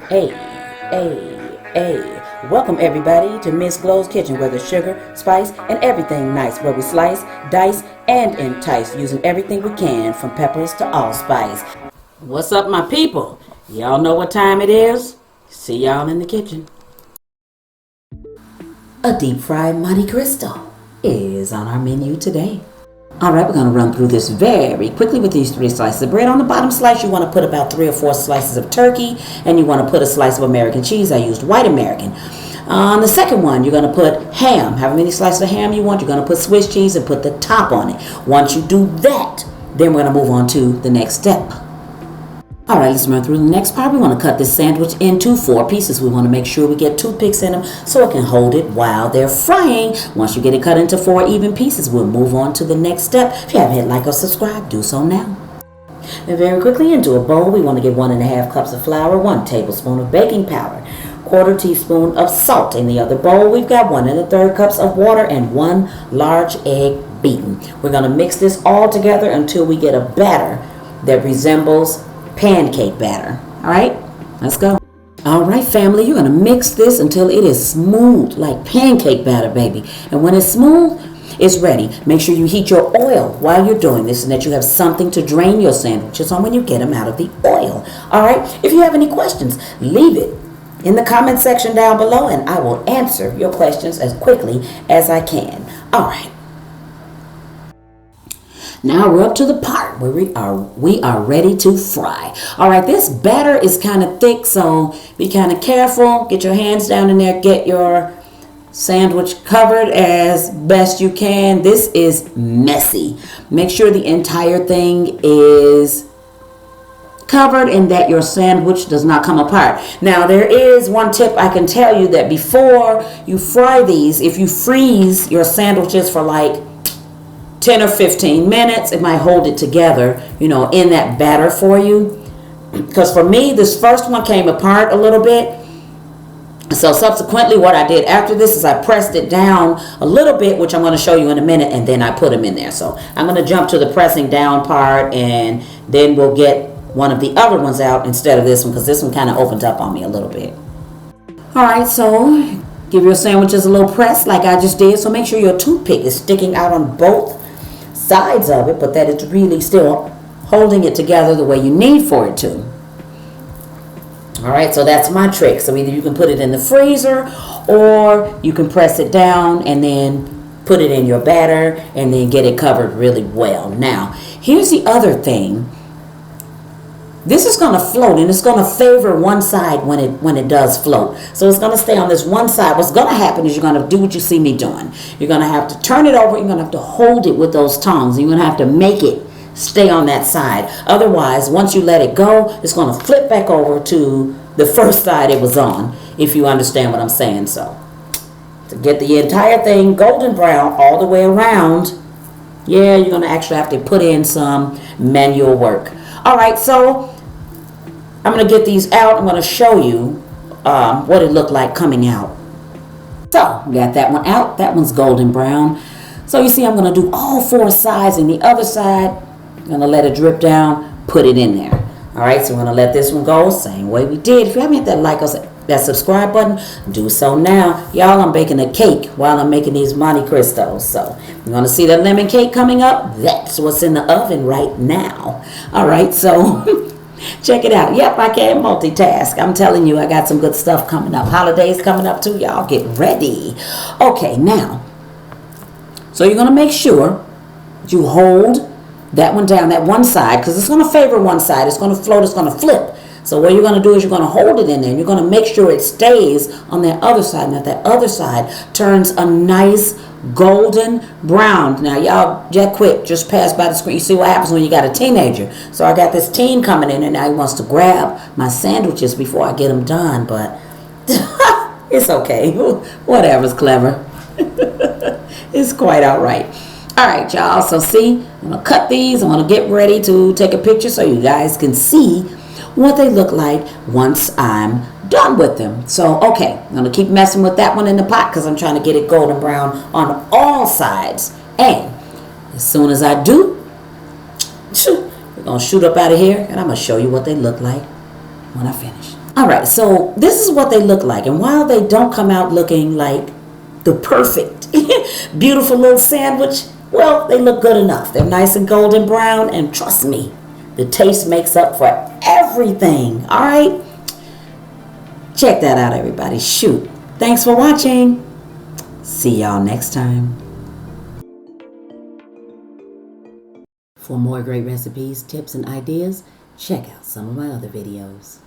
Hey, hey. Welcome everybody to Miss Glow's Kitchen, where there's sugar, spice, and everything nice, where we slice, dice, and entice, using everything we can, from peppers to allspice. What's up, my people? Y'all know what time it is? See y'all in the kitchen. A deep fried Monte Cristo is on our menu today. Alright, we're going to run through this very quickly with these 3 slices of bread. On the bottom slice, you want to put about 3 or 4 slices of turkey, and you want to put a slice of American cheese. I used white American. On the second one, you're going to put ham. However many slices of ham you want, you're going to put Swiss cheese and put the top on it. Once you do that, then we're going to move on to the next step. Alright, let's run through the next part. We want to cut this sandwich into 4 pieces. We want to make sure we get toothpicks in them so it can hold it while they're frying. Once you get it cut into 4 even pieces, we'll move on to the next step. If you haven't hit like or subscribe, do so now. And very quickly, into a bowl, we want to get 1½ cups of flour, 1 tablespoon of baking powder, 1/4 teaspoon of salt. In the other bowl, we've got 1 1/3 cups of water and 1 large egg beaten. We're going to mix this all together until we get a batter that resembles pancake batter. All right, let's go. All right, family, you're going to mix this until it is smooth, like pancake batter, baby. And when it's smooth, it's ready. Make sure you heat your oil while you're doing this, and that you have something to drain your sandwiches on when you get them out of the oil. All right, if you have any questions, leave it in the comment section down below, and I will answer your questions as quickly as I can. All right. Now we're up to the part where we are ready to fry. All right, this batter is kind of thick, so be kind of careful. Get your hands down in there. Get your sandwich covered as best you can. This is messy. Make sure the entire thing is covered and that your sandwich does not come apart. Now, there is one tip I can tell you, that before you fry these, if you freeze your sandwiches for like 10 or 15 minutes, it might hold it together, in that batter for you. Because for me, this first one came apart a little bit. So subsequently, what I did after this is I pressed it down a little bit, which I'm going to show you in a minute, and then I put them in there. So I'm going to jump to the pressing down part, and then we'll get one of the other ones out instead of this one, because this one kind of opened up on me a little bit. All right, so give your sandwiches a little press like I just did. So make sure your toothpick is sticking out on both sides of it, but that it's really still holding it together the way you need for it to. All right, so that's my trick. So either you can put it in the freezer, or you can press it down and then put it in your batter and then get it covered really well. Now, here's the other thing. This is going to float, and it's going to favor one side when it does float. So it's going to stay on this one side. What's going to happen is you're going to do what you see me doing. You're going to have to turn it over. You're going to have to hold it with those tongs. You're going to have to make it stay on that side. Otherwise, once you let it go, it's going to flip back over to the first side it was on, if you understand what I'm saying. So to get the entire thing golden brown all the way around, yeah, you're going to actually have to put in some manual work. All right, so I'm going to get these out. I'm going to show you what it looked like coming out. So, got that one out. That one's golden brown. So, you see, I'm going to do all 4 sides, and the other side, I'm going to let it drip down, put it in there. All right, so we're going to let this one go, same way we did. If you haven't hit that like or that subscribe button, do so now. Y'all, I'm baking a cake while I'm making these Monte Cristos. So, you're going to see the lemon cake coming up. That's what's in the oven right now. All right, so check it out. Yep, I can multitask. I'm telling you, I got some good stuff coming up. Holidays coming up too. Y'all get ready. Okay, now, so you're going to make sure that you hold that one down, that one side, because it's going to favor one side. It's going to float. It's going to flip. So what you're going to do is you're going to hold it in there, and you're going to make sure it stays on that other side. And that other side turns a nice golden brown. Now, y'all, just pass by the screen. You see what happens when you got a teenager. So I got this teen coming in, and now he wants to grab my sandwiches before I get them done. But it's okay. Whatever's clever. It's quite all right. All right, y'all. So see, I'm going to cut these. I'm going to get ready to take a picture so you guys can see what they look like once I'm done with them. So, okay, I'm going to keep messing with that one in the pot because I'm trying to get it golden brown on all sides. And as soon as I do, we're going to shoot up out of here, and I'm going to show you what they look like when I finish. All right, so this is what they look like. And while they don't come out looking like the perfect, beautiful little sandwich, well, they look good enough. They're nice and golden brown, and trust me, the taste makes up for everything. All right? Check that out, everybody. Shoot. Thanks for watching. See y'all next time. For more great recipes, tips, and ideas, check out some of my other videos.